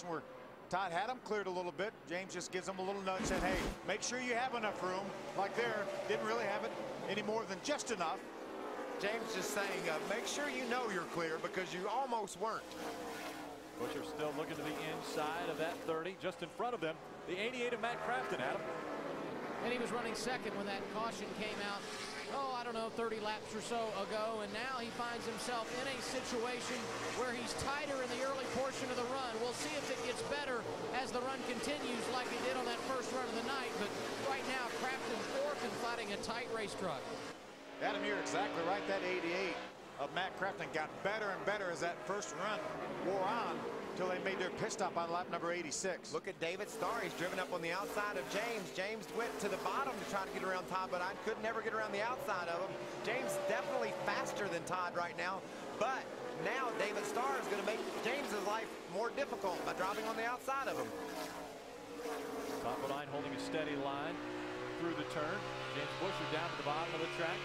situation where Todd had him cleared a little bit. James just gives him a little nudge, said, hey, make sure you have enough room. Like there, didn't really have it any more than just enough. James just saying, make sure you know you're clear because you almost weren't. Buscher still looking to the inside of that 30, just in front of them. The 88 of Matt Crafton, Adam. And he was running second when that caution came out, oh, I don't know, 30 laps or so ago. And now he finds himself in a situation where he's tighter in the early portion of the run. We'll see if it gets better as the run continues like it did on that first run of the night. But right now, Crafton's fourth and fighting a tight race truck. Adam, you're exactly right. That 88 of Matt Crafton got better and better as that first run wore on until they made their pit stop on lap number 86. Look at David Starr. He's driven up on the outside of James. James went to the bottom to try to get around Todd, but I could never get around the outside of him. James definitely faster than Todd right now, but now David Starr is going to make James's life more difficult by driving on the outside of him. Top of line holding a steady line through the turn. James Buscher down to the bottom of the track.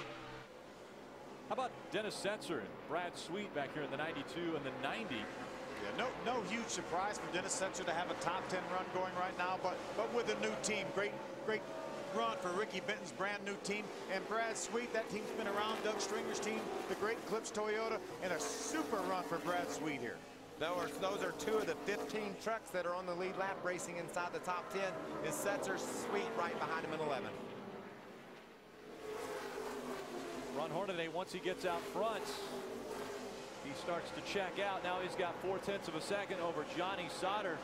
How about Dennis Setzer and Brad Sweet back here in the 92 and the 90? Yeah, no huge surprise for Dennis Setzer to have a top 10 run going right now, but with a new team. Great run for Ricky Benton's brand new team. And Brad Sweet, that team's been around Doug Stringer's team, the great Eclipse Toyota, and a super run for Brad Sweet here. Those are two of the 15 trucks that are on the lead lap racing inside the top 10. Is Setzer, Sweet right behind him in 11. Ron Hornaday, once he gets out front, he starts to check out. Now he's got 0.4 of a second over Johnny Sauter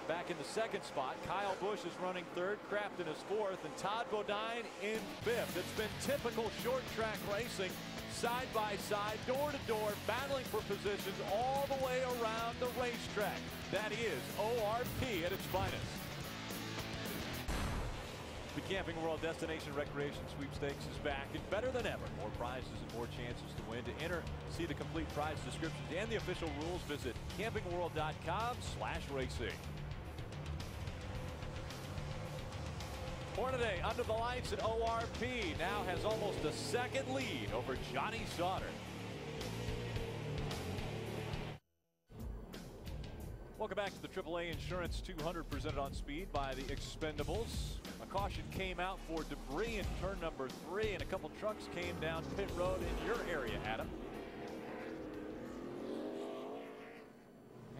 back in the second spot. Kyle Busch is running third, Crafton is fourth, and Todd Bodine in fifth. It's been typical short track racing, side by side, door to door, battling for positions all the way around the racetrack. That is ORP at its finest. The Camping World Destination Recreation Sweepstakes is back and better than ever. More prizes and more chances to win. To enter, see the complete prize descriptions and the official rules. Visit campingworld.com/racing. Hornaday under the lights at ORP now has almost a second lead over Johnny Sauter. Welcome back to the AAA Insurance 200 presented on Speed by the Expendables. A caution came out for debris in turn number 3, and a couple trucks came down pit road in your area, Adam.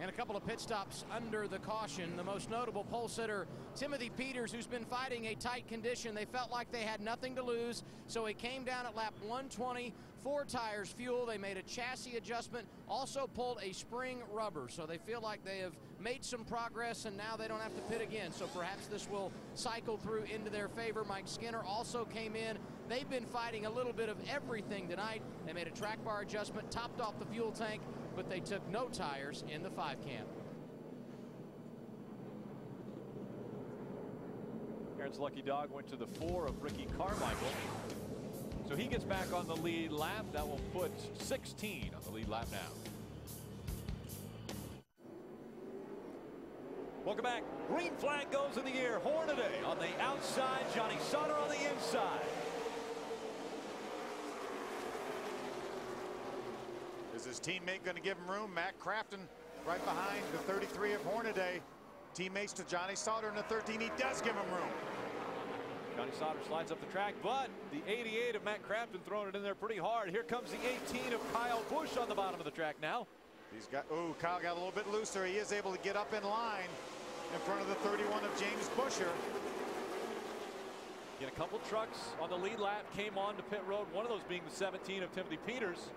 And a couple of pit stops under the caution. The most notable pole sitter, Timothy Peters, who's been fighting a tight condition. They felt like they had nothing to lose, so he came down at lap 120, 4 tires, fuel. They made a chassis adjustment, also pulled a spring rubber. So they feel like they have made some progress, and now they don't have to pit again. So perhaps this will cycle through into their favor. Mike Skinner also came in. They've been fighting a little bit of everything tonight. They made a track bar adjustment, topped off the fuel tank, but they took no tires in the 5 camp. Aaron's lucky dog went to the 4 of Ricky Carmichael. So he gets back on the lead lap. That will put 16 on the lead lap now. Welcome back. Green flag goes in the air. Hornaday on the outside. Johnny Sauter on the inside. Is his teammate going to give him room? Matt Crafton right behind the 33 of Hornaday. Teammates to Johnny Sauter in the 13. He does give him room. Johnny Sauter slides up the track, but the 88 of Matt Crafton throwing it in there pretty hard. Here comes the 18 of Kyle Busch on the bottom of the track now. He's got, Kyle got a little bit looser. He is able to get up in line in front of the 31 of James Buscher. Again, a couple trucks on the lead lap came on to pit road, one of those being the 17 of Timothy Peters.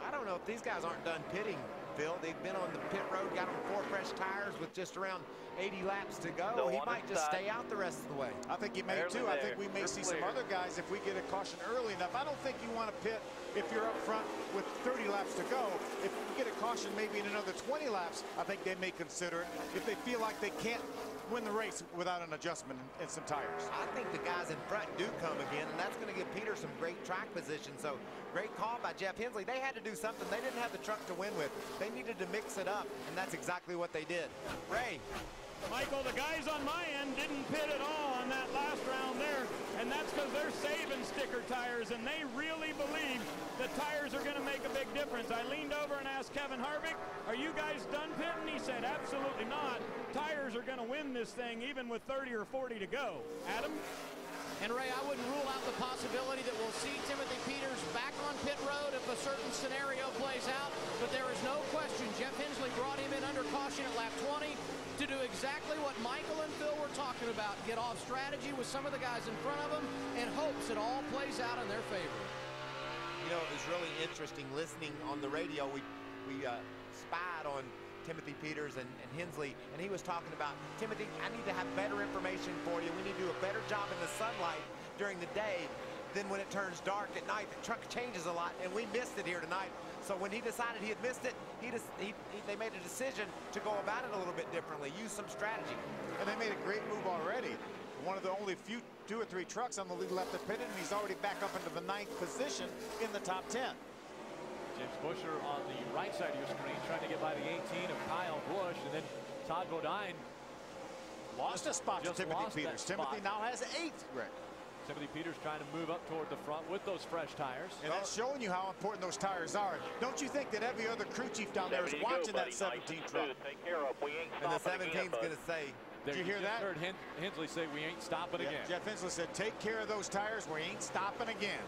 I don't know if these guys aren't done pitting, Phil. They've been on the pit road, got them 4 fresh tires with just around 80 laps to go. He might just stay out the rest of the way. I think he may too. I think we may see some other guys if we get a caution early enough. I don't think you want to pit if you're up front with 30 laps to go. If you get a caution maybe in another 20 laps, I think they may consider it if they feel like they can't win the race without an adjustment and some tires. I think the guys in front do come again, and that's going to give Peter some great track position. So great call by Jeff Hensley. They had to do something. They didn't have the truck to win with. They needed to mix it up, and that's exactly what they did. Ray. Michael, the guys on my end didn't pit at all on that last round there, and that's because they're saving sticker tires, and they really believe the tires are going to make a big difference. I leaned over and asked Kevin Harvick, are you guys done pitting? He said, absolutely not. win this thing even with 30 or 40 to go. Adam? And Ray, I wouldn't rule out the possibility that we'll see Timothy Peters back on pit road if a certain scenario plays out, but there is no question Jeff Hensley brought him in under caution at lap 20 to do exactly what Michael and Phil were talking about, get off strategy with some of the guys in front of them and hopes it all plays out in their favor. You know, it was really interesting listening on the radio. We spied on Timothy Peters and Hensley, and he was talking about, Timothy, I need to have better information for you. We need to do a better job in the sunlight during the day than when it turns dark at night. The truck changes a lot, and we missed it here tonight. So when he decided he had missed it, they made a decision to go about it a little bit differently, use some strategy. And they made a great move already. One of the only few 2 or 3 trucks on the lead left the pit, and he's already back up into the 9th position in the top 10. James Busher on the right side of your screen trying to get by the 18 of Kyle Busch, and then Todd Bodine lost a spot to Timothy Peters. Timothy now has 8th, Rick. Timothy Peters trying to move up toward the front with those fresh tires. And that's showing you how important those tires are. Don't you think that every other crew chief down there is watching that 17 truck? And the 17's going to say, did you hear that? Heard Hensley say, we ain't stopping again. Jeff Hensley said, take care of those tires. We ain't stopping again.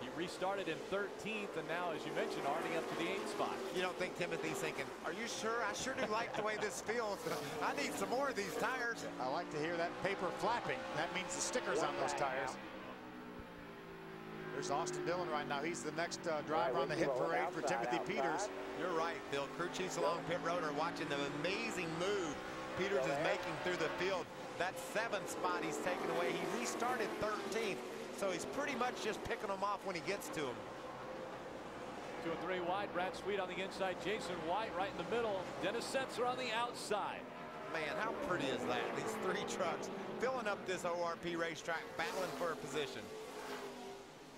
He restarted in 13th, and now, as you mentioned, already up to the 8th spot. You don't think Timothy's thinking, are you sure? I sure do like the way this feels. I need some more of these tires. I like to hear that paper flapping. That means the stickers on those tires. There's Austin Dillon right now. He's the next driver on the hit parade for Timothy Peters. You're right, Bill. Crew chiefs along pit road are watching the amazing move Peters is making through the field. That 7th spot he's taken away. He restarted 13th. So he's pretty much just picking them off when he gets to them. 2 and 3 wide. Brad Sweet on the inside. Jason White right in the middle. Dennis Setzer on the outside. Man, how pretty is that? These 3 trucks filling up this ORP racetrack, battling for a position.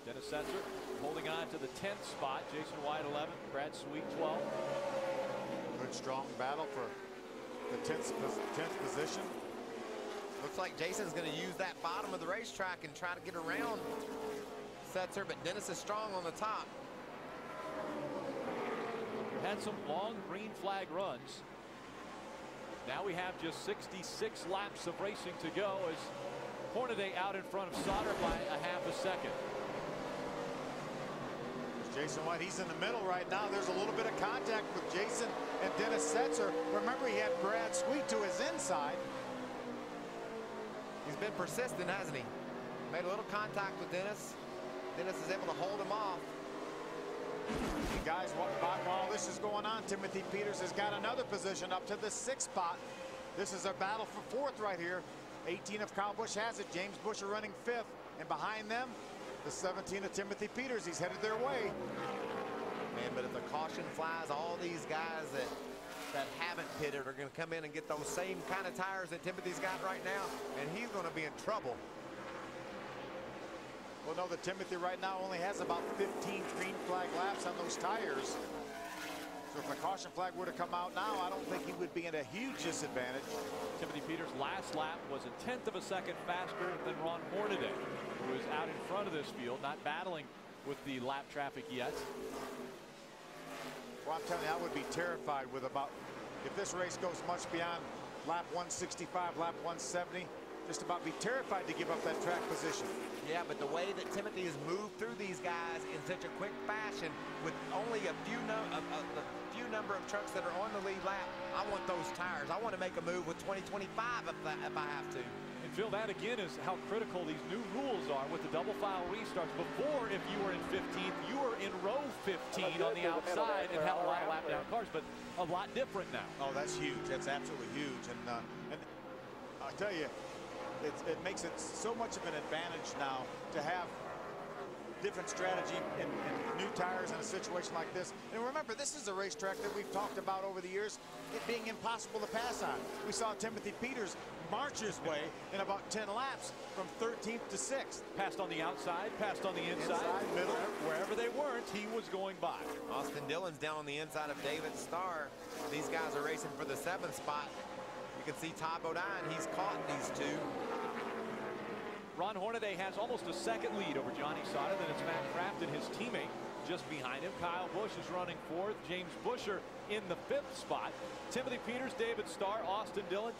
Dennis Setzer holding on to the 10th spot. Jason White 11th. Brad Sweet 12th. Good strong battle for the 10th position. Looks like Jason's going to use that bottom of the racetrack and try to get around Setzer, but Dennis is strong on the top. Had some long green flag runs. Now we have just 66 laps of racing to go as Hornaday out in front of Sauter by a half a second. Jason White, he's in the middle right now. There's a little bit of contact with Jason and Dennis Setzer. Remember, he had Brad Sweet to his inside. He's been persistent, hasn't he? Made a little contact with Dennis. Dennis is able to hold him off. And guys, while this is going on, Timothy Peters has got another position up to the 6th spot. This is a battle for 4th right here. 18 of Kyle Busch has it. James Busher running 5th. And behind them, the 17 of Timothy Peters. He's headed their way. Man, but if the caution flies, all these guys that haven't pitted are going to come in and get those same kind of tires that Timothy's got right now, and he's going to be in trouble. Well, know that Timothy right now only has about 15 green flag laps on those tires. So if a caution flag were to come out now, I don't think he would be in a huge disadvantage. Timothy Peters' last lap was a 1/10 of a second faster than Ron Hornaday, who is out in front of this field, not battling with the lap traffic yet. Well, I'm telling you, I would be terrified with if this race goes much beyond lap 165, lap 170, just about be terrified to give up that track position. Yeah, but the way that Timothy has moved through these guys in such a quick fashion with only a few number of trucks that are on the lead lap, I want those tires. I want to make a move with 2025 if I have to. And Phil, that again is how critical these new rules are with the double file restarts. Before, if you were in 15th, you were in row 15 on the outside and had a lot of lap down cars, but a lot different now. Oh, that's huge. That's absolutely huge. And I tell you, it makes it so much of an advantage now to have different strategy and new tires in a situation like this. And remember, this is a racetrack that we've talked about over the years, it being impossible to pass on. We saw Timothy Peters march his way in about 10 laps from 13th to 6th. Passed on the outside, passed on the inside, middle. Wherever they weren't, he was going by. Austin Dillon's down on the inside of David Starr. These guys are racing for the 7th spot. You can see Todd Bodine, he's caught these 2. Ron Hornaday has almost a second lead over Johnny Sauter. Then it's Matt Kraft and his teammate just behind him. Kyle Busch is running 4th. James Busher in the 5th spot. Timothy Peters, David Starr, Austin Dillon,